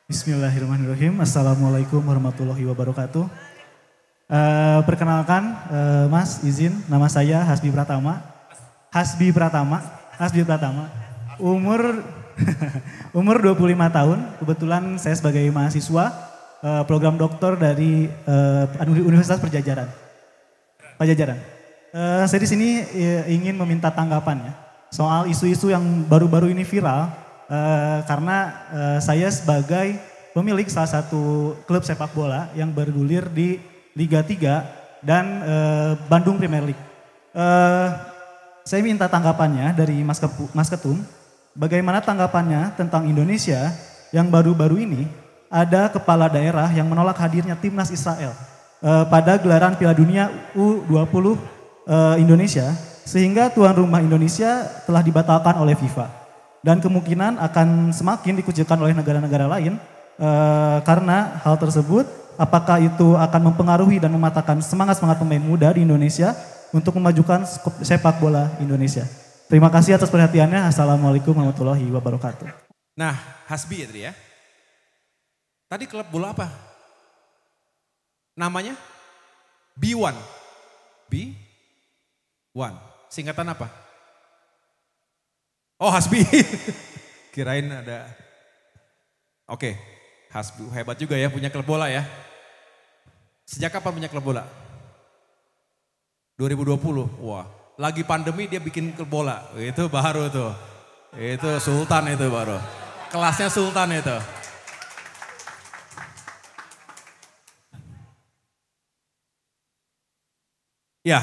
Bismillahirrahmanirrahim. Assalamualaikum warahmatullahi wabarakatuh. Perkenalkan, Mas, izin, nama saya Hasbi Pratama. Hasbi Pratama. Hasbi Pratama. Umur umur 25 tahun. Kebetulan saya sebagai mahasiswa program doktor dari Universitas Pajajaran. Saya di sini ingin meminta tanggapannya soal isu-isu yang baru-baru ini viral. Karena saya sebagai pemilik salah satu klub sepak bola yang bergulir di Liga 3 dan Bandung Premier League. Saya minta tanggapannya dari Mas Ketum, bagaimana tanggapannya tentang Indonesia yang baru-baru ini ada kepala daerah yang menolak hadirnya timnas Israel pada gelaran Piala Dunia U20 Indonesia, sehingga tuan rumah Indonesia telah dibatalkan oleh FIFA. Dan kemungkinan akan semakin dikucilkan oleh negara-negara lain karena hal tersebut apakah itu akan mempengaruhi dan mematahkan semangat-semangat pemain muda di Indonesia untuk memajukan sepak bola Indonesia. Terima kasih atas perhatiannya. Assalamualaikum warahmatullahi wabarakatuh. Nah, Hasbi ya tadi ya. Tadi klub bola apa? Namanya? B1. B1. Singkatan apa? Oh, Hasbi. Kirain ada. Oke, Hasbi hebat juga ya punya klub bola ya. Sejak kapan punya klub bola? 2020. Wah, lagi pandemi dia bikin klub bola. Itu baru tuh. Itu sultan itu baru. Kelasnya sultan itu. Ya,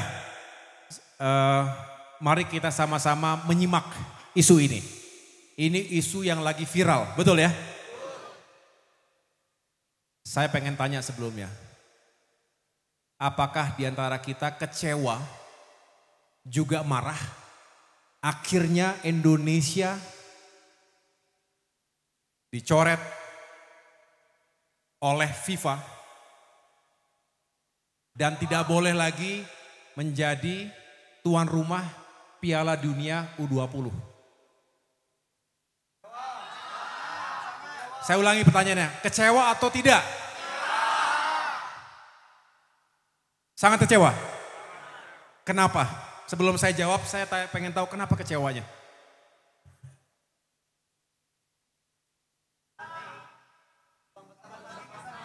mari kita sama-sama menyimak isu ini. Ini isu yang lagi viral, betul ya? Saya pengen tanya sebelumnya. Apakah di antara kita kecewa, juga marah, akhirnya Indonesia dicoret oleh FIFA dan tidak boleh lagi menjadi tuan rumah Piala Dunia U20. Saya ulangi pertanyaannya, kecewa atau tidak? Sangat kecewa. Kenapa? Sebelum saya jawab, saya pengen tahu kenapa kecewanya.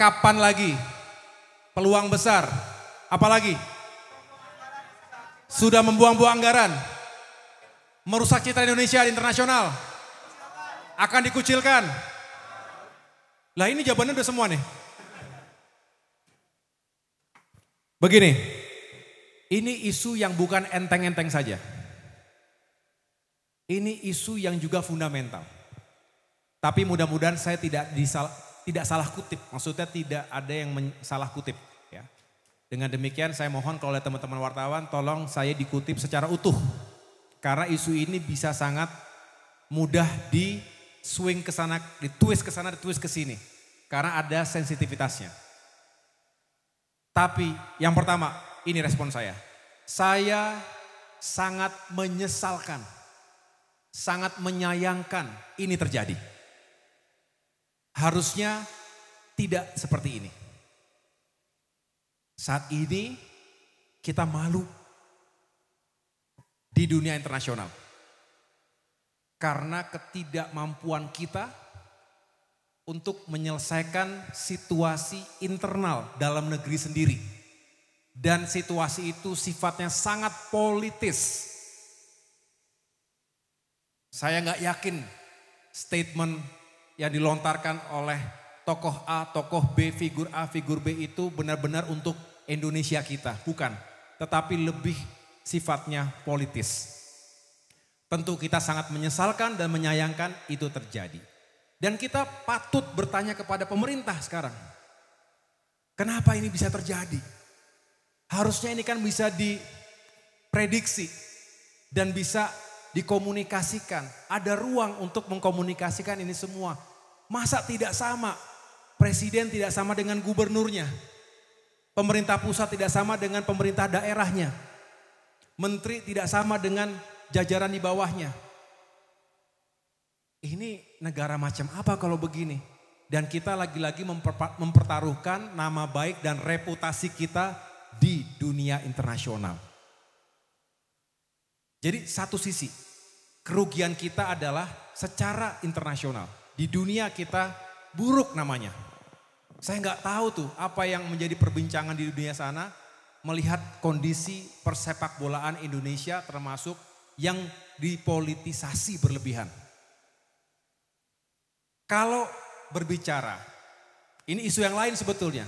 Kapan lagi? Peluang besar. Apalagi? Sudah membuang-buang anggaran. Merusak citra Indonesia di internasional. Akan dikucilkan. Lah ini jawabannya udah semua nih. Begini, ini isu yang bukan enteng-enteng saja. Ini isu yang juga fundamental. Tapi mudah-mudahan saya tidak salah kutip, maksudnya tidak ada yang salah kutip. Ya. Dengan demikian saya mohon kalau oleh teman-teman wartawan tolong saya dikutip secara utuh. Karena isu ini bisa sangat mudah swing ke sana, ditwist ke sana, ditwist ke sini. Karena ada sensitivitasnya. Tapi yang pertama, ini respon saya. Saya sangat menyesalkan, sangat menyayangkan ini terjadi. Harusnya tidak seperti ini. Saat ini kita malu di dunia internasional. Karena ketidakmampuan kita untuk menyelesaikan situasi internal dalam negeri sendiri. Dan situasi itu sifatnya sangat politis. Saya nggak yakin statement yang dilontarkan oleh tokoh A, tokoh B, figur A, figur B itu benar-benar untuk Indonesia kita. Bukan, tetapi lebih sifatnya politis. Tentu kita sangat menyesalkan dan menyayangkan itu terjadi. Dan kita patut bertanya kepada pemerintah sekarang. Kenapa ini bisa terjadi? Harusnya ini kan bisa diprediksi dan bisa dikomunikasikan. Ada ruang untuk mengkomunikasikan ini semua. Masa tidak sama? Presiden tidak sama dengan gubernurnya. Pemerintah pusat tidak sama dengan pemerintah daerahnya. Menteri tidak sama dengan jajaran di bawahnya. Ini negara macam apa kalau begini? Dan kita lagi-lagi mempertaruhkan nama baik dan reputasi kita di dunia internasional. Jadi satu sisi, kerugian kita adalah secara internasional. Di dunia kita buruk namanya. Saya nggak tahu tuh apa yang menjadi perbincangan di dunia sana. Melihat kondisi persepak bolaan Indonesia termasuk yang dipolitisasi berlebihan. Kalau berbicara, ini isu yang lain sebetulnya.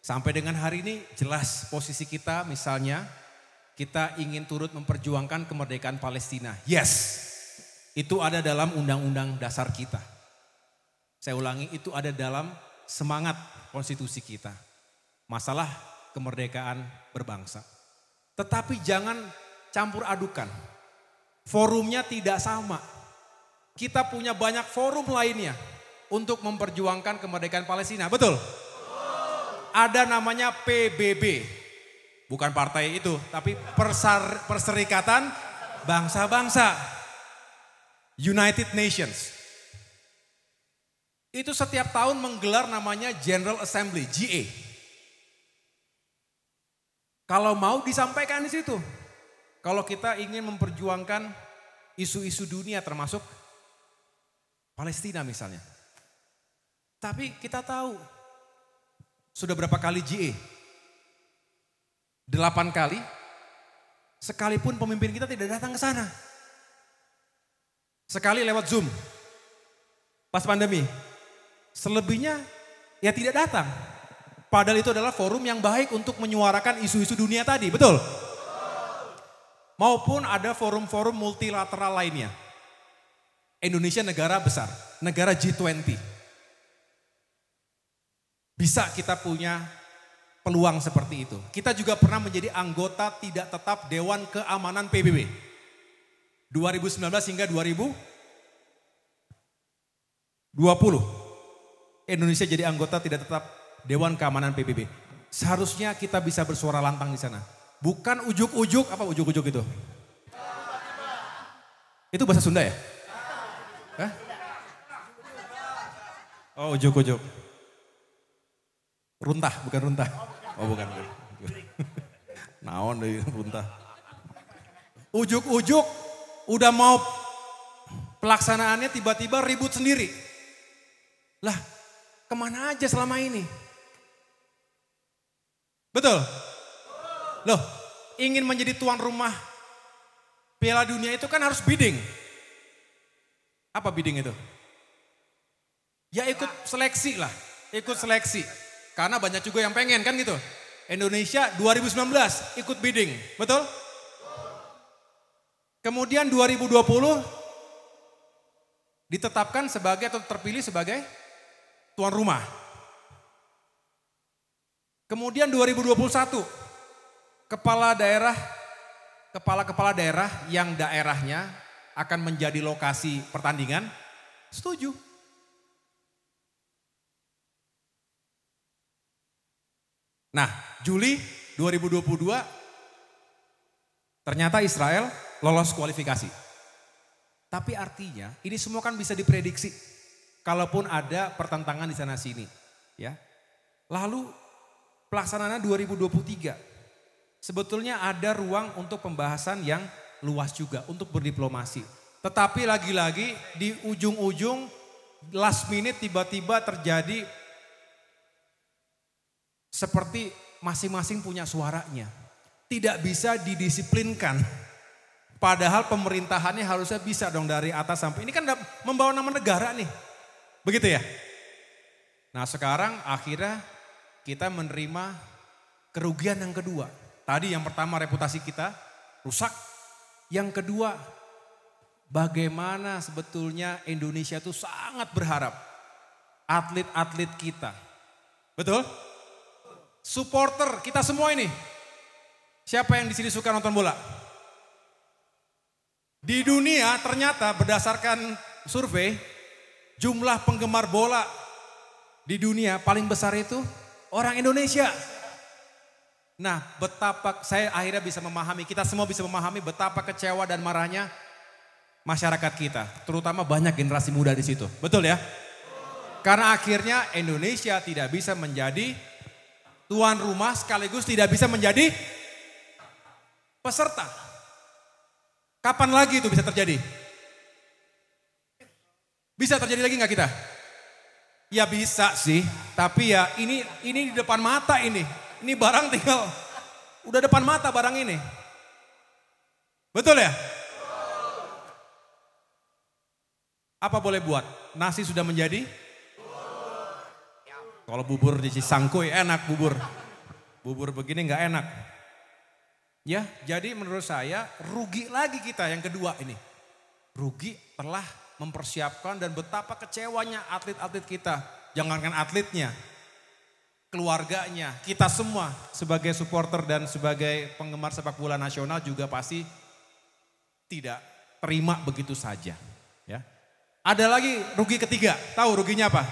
Sampai dengan hari ini jelas posisi kita, misalnya kita ingin turut memperjuangkan kemerdekaan Palestina. Yes, itu ada dalam undang-undang dasar kita. Saya ulangi, itu ada dalam semangat konstitusi kita. Masalah kemerdekaan berbangsa. Tetapi jangan campur adukan. Forumnya tidak sama. Kita punya banyak forum lainnya untuk memperjuangkan kemerdekaan Palestina, betul? Ada namanya PBB, bukan partai itu, tapi Perserikatan Bangsa-Bangsa, United Nations. Itu setiap tahun menggelar namanya General Assembly, GA. Kalau mau disampaikan di situ, kalau kita ingin memperjuangkan isu-isu dunia termasuk Palestina misalnya. Tapi kita tahu, sudah berapa kali GA? 8 kali, sekalipun pemimpin kita tidak datang ke sana. Sekali lewat Zoom, pas pandemi. Selebihnya ya tidak datang. Padahal itu adalah forum yang baik untuk menyuarakan isu-isu dunia tadi, betul? Maupun ada forum-forum multilateral lainnya. Indonesia negara besar, negara G20. Bisa kita punya peluang seperti itu. Kita juga pernah menjadi anggota tidak tetap Dewan Keamanan PBB. 2019 hingga 2020. Indonesia jadi anggota tidak tetap Dewan Keamanan PBB. Seharusnya kita bisa bersuara lantang di sana. Bukan ujuk-ujuk, apa ujuk-ujuk itu? Itu bahasa Sunda ya? Hah? Oh ujuk-ujuk. Runtah, bukan runtah. Oh bukan. Naon deh runtah. Ujuk-ujuk udah mau pelaksanaannya tiba-tiba ribut sendiri. Lah kemana aja selama ini? Betul? Loh ingin menjadi tuan rumah Piala Dunia itu kan harus bidding. Apa bidding itu? Ya ikut seleksi lah, ikut seleksi. Karena banyak juga yang pengen kan gitu. Indonesia 2019 ikut bidding, betul? Kemudian 2020 ditetapkan sebagai atau terpilih sebagai tuan rumah. Kemudian 2021 kepala daerah yang daerahnya akan menjadi lokasi pertandingan setuju. Nah, Juli 2022 ternyata Israel lolos kualifikasi. Tapi artinya ini semua kan bisa diprediksi. Kalaupun ada pertentangan di sana sini, ya. Lalu pelaksanaannya 2023. Sebetulnya ada ruang untuk pembahasan yang luas juga untuk berdiplomasi. Tetapi lagi-lagi di ujung-ujung last minute tiba-tiba terjadi seperti masing-masing punya suaranya. Tidak bisa didisiplinkan. Padahal pemerintahannya harusnya bisa dong dari atas sampai. Ini kan membawa nama negara nih. Begitu ya? Nah sekarang akhirnya kita menerima kerugian yang kedua. Tadi yang pertama reputasi kita rusak. Yang kedua bagaimana sebetulnya Indonesia itu sangat berharap atlet-atlet kita. Betul? Supporter kita semua ini. Siapa yang di sini suka nonton bola? Di dunia ternyata berdasarkan survei jumlah penggemar bola di dunia paling besar itu orang Indonesia. Nah, betapa saya akhirnya bisa memahami, kita semua bisa memahami betapa kecewa dan marahnya masyarakat kita, terutama banyak generasi muda di situ. Betul ya? Karena akhirnya Indonesia tidak bisa menjadi tuan rumah sekaligus tidak bisa menjadi peserta. Kapan lagi itu bisa terjadi? Bisa terjadi lagi nggak kita? Ya bisa sih, tapi ya ini di depan mata ini. Ini barang tinggal, udah depan mata barang ini. Betul ya? Apa boleh buat? Nasi sudah menjadi? Kalau bubur di Cisangkuy enak bubur. Bubur begini nggak enak. Ya, jadi menurut saya rugi lagi kita yang kedua ini. Rugi telah mempersiapkan dan betapa kecewanya atlet-atlet kita. Jangankan atletnya, keluarganya, kita semua sebagai supporter dan sebagai penggemar sepak bola nasional juga pasti tidak terima begitu saja. Ya. Ada lagi rugi ketiga, tahu ruginya apa?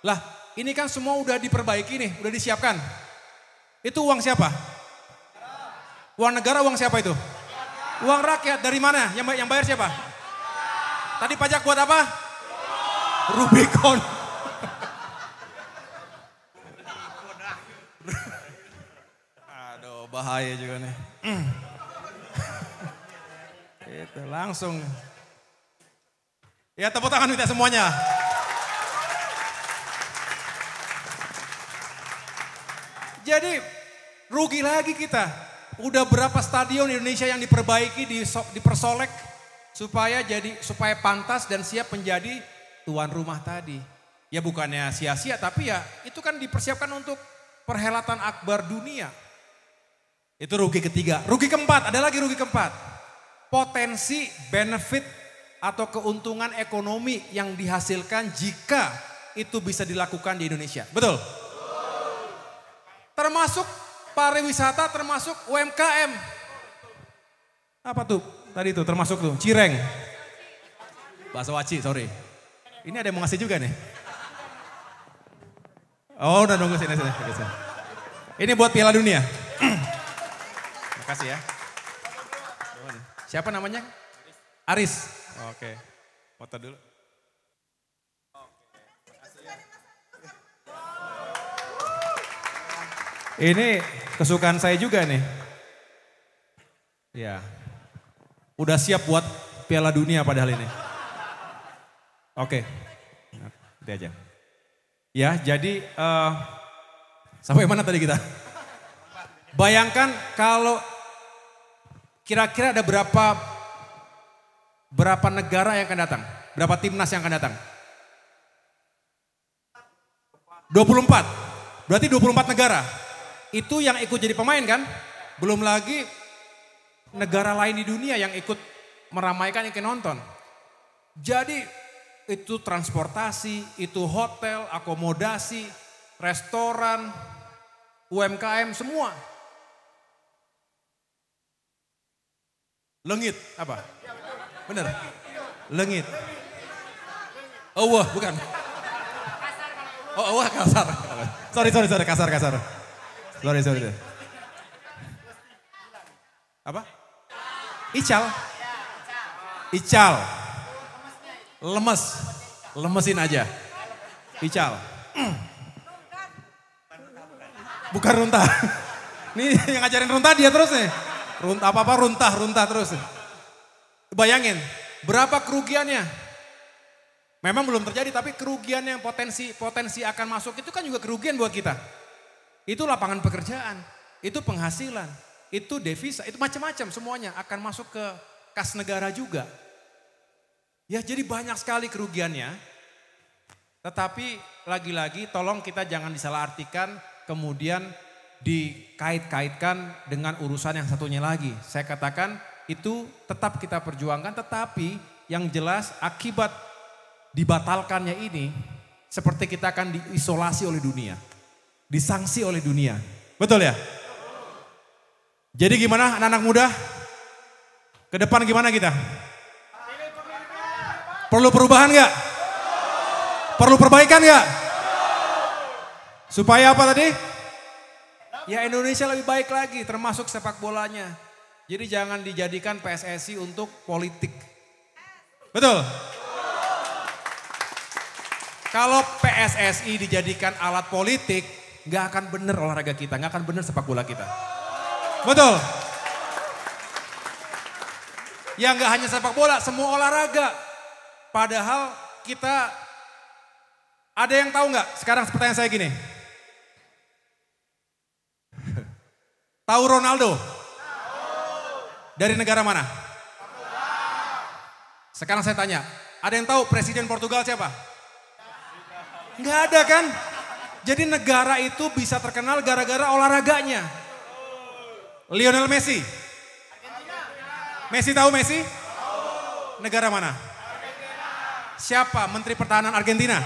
Lah ini kan semua udah diperbaiki nih, udah disiapkan. Itu uang siapa? Uang negara, uang siapa itu? Uang rakyat, dari mana? Yang bayar siapa? Tadi pajak buat apa? Rubicon. Aduh bahaya juga nih. Itu langsung. Ya tepuk tangan kita semuanya. Jadi rugi lagi kita. Udah berapa stadion Indonesia yang diperbaiki, dipersolek supaya pantas dan siap menjadi tuan rumah tadi. Ya bukannya sia-sia tapi ya itu kan dipersiapkan untuk perhelatan akbar dunia. Itu rugi ketiga. Rugi keempat, ada lagi rugi keempat. Potensi benefit atau keuntungan ekonomi yang dihasilkan jika itu bisa dilakukan di Indonesia. Betul? Termasuk pariwisata, termasuk UMKM. Apa tuh? Tadi tuh termasuk tuh, cireng. Bahasa waci, sorry. Ini ada yang mau ngasih juga nih. Oh udah nunggu sini. Ini buat Piala Dunia. Terima kasih ya. Siapa namanya? Aris. Oke. Foto dulu. Ini kesukaan saya juga nih. Ya. Udah siap buat Piala Dunia padahal ini. Oke. Nanti aja. Ya, jadi sampai mana tadi kita? Bayangkan kalau kira-kira ada berapa negara yang akan datang? Berapa timnas yang akan datang? 24. Berarti 24 negara. Itu yang ikut jadi pemain kan? Belum lagi negara lain di dunia yang ikut meramaikan, ikut nonton. Jadi itu transportasi, itu hotel, akomodasi, restoran, UMKM semua. Lengit apa? Bener? Lengit. Oh wah bukan. Oh wah kasar. Sorry kasar. Sorry. Apa? Ical. Lemesin aja. Ical. Bukan runtah. Nih yang ngajarin runtah dia terus nih. Runtah terus. Bayangin, berapa kerugiannya? Memang belum terjadi tapi kerugian yang potensi akan masuk itu kan juga kerugian buat kita. Itu lapangan pekerjaan, itu penghasilan, itu devisa, itu macam-macam semuanya akan masuk ke kas negara juga. Ya jadi banyak sekali kerugiannya. Tetapi lagi-lagi tolong kita jangan disalahartikan kemudian dikait-kaitkan dengan urusan yang satunya lagi. Saya katakan itu tetap kita perjuangkan tetapi yang jelas akibat dibatalkannya ini seperti kita akan diisolasi oleh dunia. Disangsi oleh dunia. Betul ya? Jadi gimana anak-anak muda? Ke depan gimana kita? Perlu perubahan gak? Perlu perbaikan gak? Supaya apa tadi? Ya Indonesia lebih baik lagi termasuk sepak bolanya. Jadi jangan dijadikan PSSI untuk politik. Betul? Kalau PSSI dijadikan alat politik, nggak akan bener olahraga kita, nggak akan bener sepak bola kita. Betul. Ya nggak hanya sepak bola, semua olahraga. Padahal kita, ada yang tahu nggak? Sekarang pertanyaan saya gini. Tahu Ronaldo? Dari negara mana? Sekarang saya tanya, ada yang tahu presiden Portugal siapa? Nggak ada kan? Jadi negara itu bisa terkenal gara-gara olahraganya. Lionel Messi. Messi tahu Messi? Negara mana? Siapa menteri pertahanan Argentina?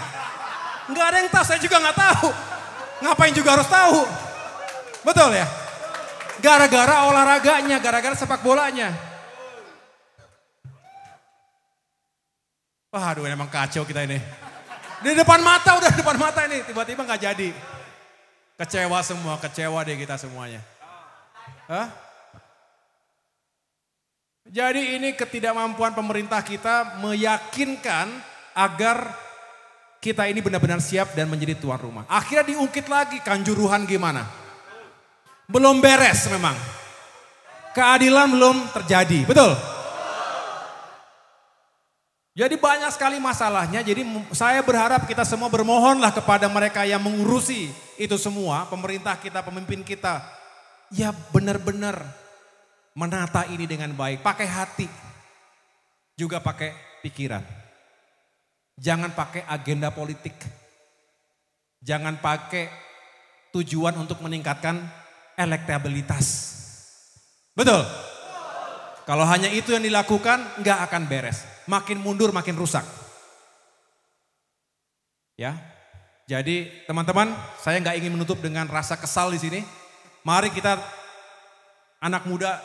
Nggak ada yang tahu, saya juga nggak tahu. Ngapain juga harus tahu? Betul ya? Gara-gara olahraganya, gara-gara sepak bolanya. Waduh, emang kacau kita ini. Di depan mata, udah depan mata ini. Tiba-tiba gak jadi. Kecewa semua, kecewa deh kita semuanya. Hah? Jadi ini ketidakmampuan pemerintah kita meyakinkan agar kita ini benar-benar siap dan menjadi tuan rumah. Akhirnya diungkit lagi Kanjuruhan gimana. Belum beres memang. Keadilan belum terjadi, betul? Jadi banyak sekali masalahnya, jadi saya berharap kita semua bermohonlah kepada mereka yang mengurusi itu semua, pemerintah kita, pemimpin kita. Ya benar-benar menata ini dengan baik, pakai hati, juga pakai pikiran. Jangan pakai agenda politik, jangan pakai tujuan untuk meningkatkan elektabilitas. Betul? Kalau hanya itu yang dilakukan, nggak akan beres. Makin mundur, makin rusak. Ya, jadi teman-teman, saya nggak ingin menutup dengan rasa kesal di sini. Mari kita anak muda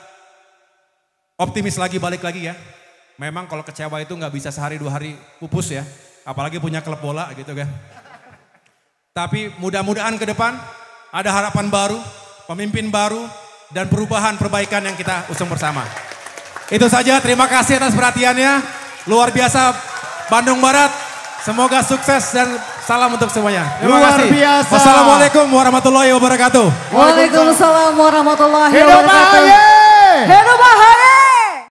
optimis lagi, balik lagi ya. Memang kalau kecewa itu nggak bisa sehari 2 hari pupus ya, apalagi punya klub bola gitu kan. Tapi mudah-mudahan ke depan ada harapan baru, pemimpin baru, dan perubahan perbaikan yang kita usung bersama. Itu saja, terima kasih atas perhatiannya. Luar biasa Bandung Barat. Semoga sukses dan salam untuk semuanya. Terima kasih. Biasa. Wassalamualaikum warahmatullahi wabarakatuh. Waalaikumsalam warahmatullahi wabarakatuh.